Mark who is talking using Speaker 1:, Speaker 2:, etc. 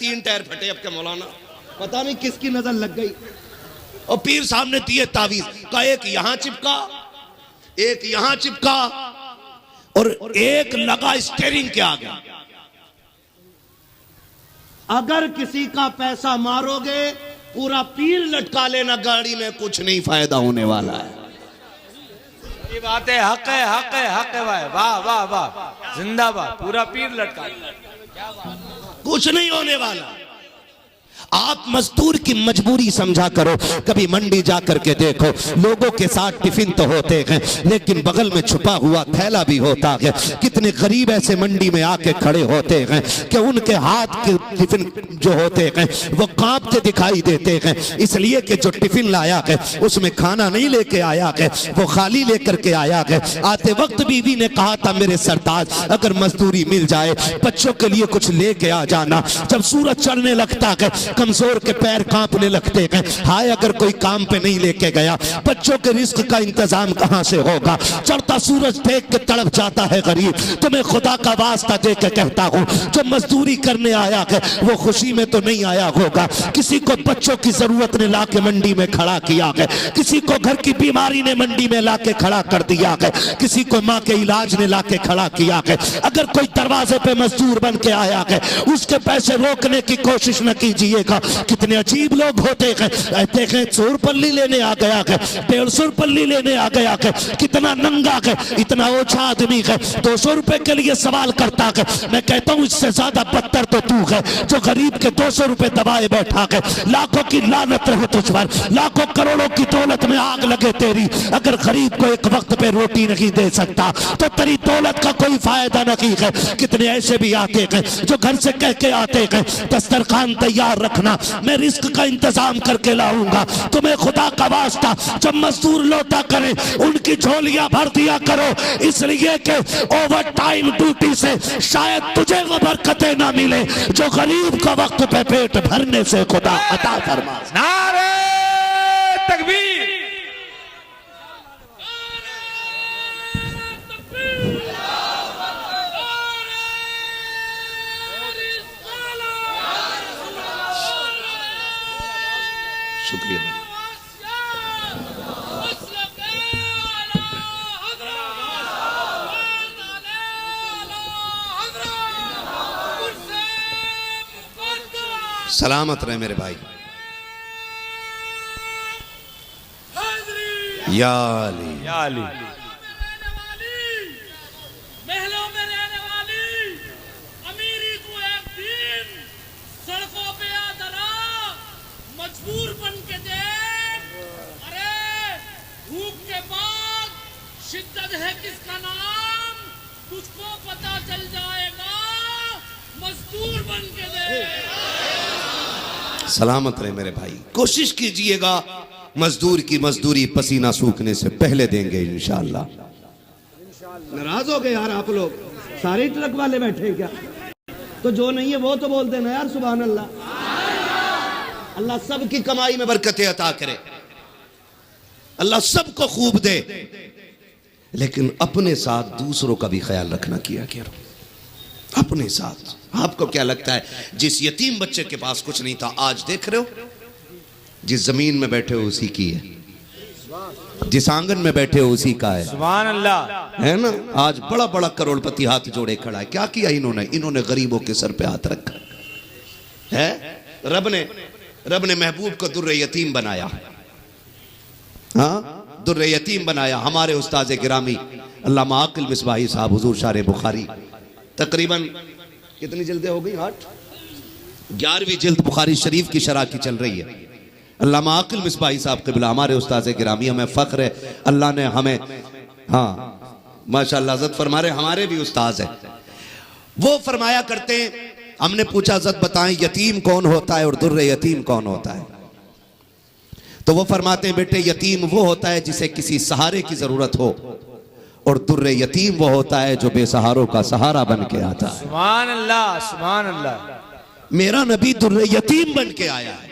Speaker 1: 3 tyre फटे अब क्या मौलाना, पता नहीं किसकी नजर लग गई। और पीर साहब ने दिए तावीज का, एक यहां चिपका, एक यहां चिपका और एक लगा स्टीयरिंग के आगे। अगर किसी का पैसा मारोगे पूरा पीर लटका लेना गाड़ी में, कुछ नहीं फायदा होने वाला है।
Speaker 2: ये बात है, हक है, हक है, हक है भाई, वाह वाह वाह, जिंदाबाद, पूरा पीर लटका,
Speaker 1: कुछ नहीं होने वाला। आप मजदूर की मजबूरी समझा करो। कभी मंडी जा करके देखो, लोगों के साथ टिफिन तो होते हैं लेकिन बगल में छुपा हुआ थैला भी होता है। कितने गरीब ऐसे मंडी में आके खड़े होते हैं कि उनके हाथ के टिफिन जो होते हैं वो कांपते दिखाई देते हैं, इसलिए कि जो टिफिन लाया है उसमें खाना नहीं लेके आया है, वो खाली लेकर के आया है। आते वक्त बीवी ने कहा था, मेरे सरताज अगर मजदूरी मिल जाए बच्चों के लिए कुछ लेके आ जाना। जब सूरज चढ़ने लगता है कमजोर के पैर कांपने लगते हैं, हाय अगर कोई काम पे नहीं लेके गया, बच्चों के रिस्क का इंतजाम कहां से होगा। चढ़ता सूरज देख के तड़प जाता है गरीब। तो मैं खुदा का वास्ता दे के कहता हूं, जो मजदूरी करने आया है वो खुशी में तो नहीं आया होगा। किसी को बच्चों की जरूरत ने ला के मंडी में खड़ा किया है, किसी को घर की बीमारी ने मंडी में ला के खड़ा कर दिया है, किसी को माँ के इलाज ने ला के खड़ा किया है। अगर कोई दरवाजे पे मजदूर बन के आया है उसके पैसे रोकने की कोशिश न कीजिएगा। कितने अजीब लोग होते हैं, कहते हैं 100 रुपये लेने आ गया है, 150 रुपये लेने आ गया है, कितना नंगा है, इतना ओछा आदमी है, 200 रुपए के लिए सवाल करता है। मैं कहता हूं इससे ज्यादा बदतर तो तू है जो गरीब के 200 रुपए दबाए बैठा है। लाखों की लानत रहे तुझ पर, लाखों करोड़ों की दौलत में आग लगे तेरी। अगर गरीब को एक वक्त पे रोटी नहीं दे सकता तो तेरी दौलत का कोई फायदा नहीं है। कितने ऐसे भी आते हैं जो घर से कह के आते हैं, दस्तरखान तैयार रखना, मैं रिस्क का इंतजाम करके लाऊंगा। तुम्हें खुदा का वास्ता जब मजदूर लौटा करें उनकी झोलियां भर दिया करो, इसलिए कि ओवर टाइम ड्यूटी से शायद तुझे वो बरकतें ना मिले जो गरीब का वक्त पे पेट भरने से खुदा अता फरमा।
Speaker 2: नारे तकबीर,
Speaker 1: शुक्रिया। सलामत रहे मेरे भाई। या अली,
Speaker 2: या अली।
Speaker 3: महलों में रहने वाली अमीरी को एक दिन सड़कों पे आदरा मजबूर बन के देख। अरे भूख के बाद शिद्दत है किसका नाम, तुझको पता चल जाएगा, मजदूर बन के देख।
Speaker 1: सलामत रहे मेरे भाई। कोशिश कीजिएगा मजदूर की मजदूरी पसीना सूखने से पहले देंगे इंशाअल्लाह। नाराज हो गए यार आप लोग, सारे ट्रक वाले बैठे क्या? तो जो नहीं है वो तो बोल देना यार सुभान अल्लाह। अल्लाह सबकी कमाई में बरकतें अता करे, अल्लाह सबको खूब दे, लेकिन अपने साथ दूसरों का भी ख्याल रखना किया करो। अपने साथ आपको क्या लगता है जिस यतीम बच्चे के पास कुछ नहीं था, आज देख रहे हो जिस जमीन में बैठे हो उसी की है, जिस आंगन में बैठे हो उसी का है।
Speaker 2: सुभान अल्लाह,
Speaker 1: है ना? आज बड़ा बड़ा करोड़पति हाथ जोड़े खड़ा है। क्या किया इन्होंने? इन्होंने गरीबों के सर पे हाथ रखा है। रब ने महबूब को दुर्रे यतीम बनाया, हाँ दुर्रे यतीम बनाया। हमारे उस्ताद गिरामी अल्लामा आकिल मिसबाही साहब हुजूर शारे बुखारी, तकरीबन कितनी जिल्दें हो गई? 8, 11वीं जिल्द बुखारी शरीफ की शरह की चल रही है। अल्लामा आकिल मिसबाही साहब क़िबला हमारे उस्ताद गिरामी, हमें फ़ख्र है अल्लाह ने हमें, हाँ माशाअल्लाह इज़्ज़त फरमा रहे, हमारे भी उस्ताद हैं। वो फरमाया करते हैं, हमने पूछा इज़्ज़त बताएं यतीम कौन होता है और दुर्रे यतीम कौन होता है? तो वो फरमाते हैं बेटे यतीम वो होता है जिसे किसी सहारे की जरूरत हो, और दुर्रे यतीम वो होता है जो बेसहारों का सहारा बन के आता है।
Speaker 2: सुभान अल्लाह, सुभान अल्लाह।
Speaker 1: मेरा नबी दुर्रे यतीम बन के आया है।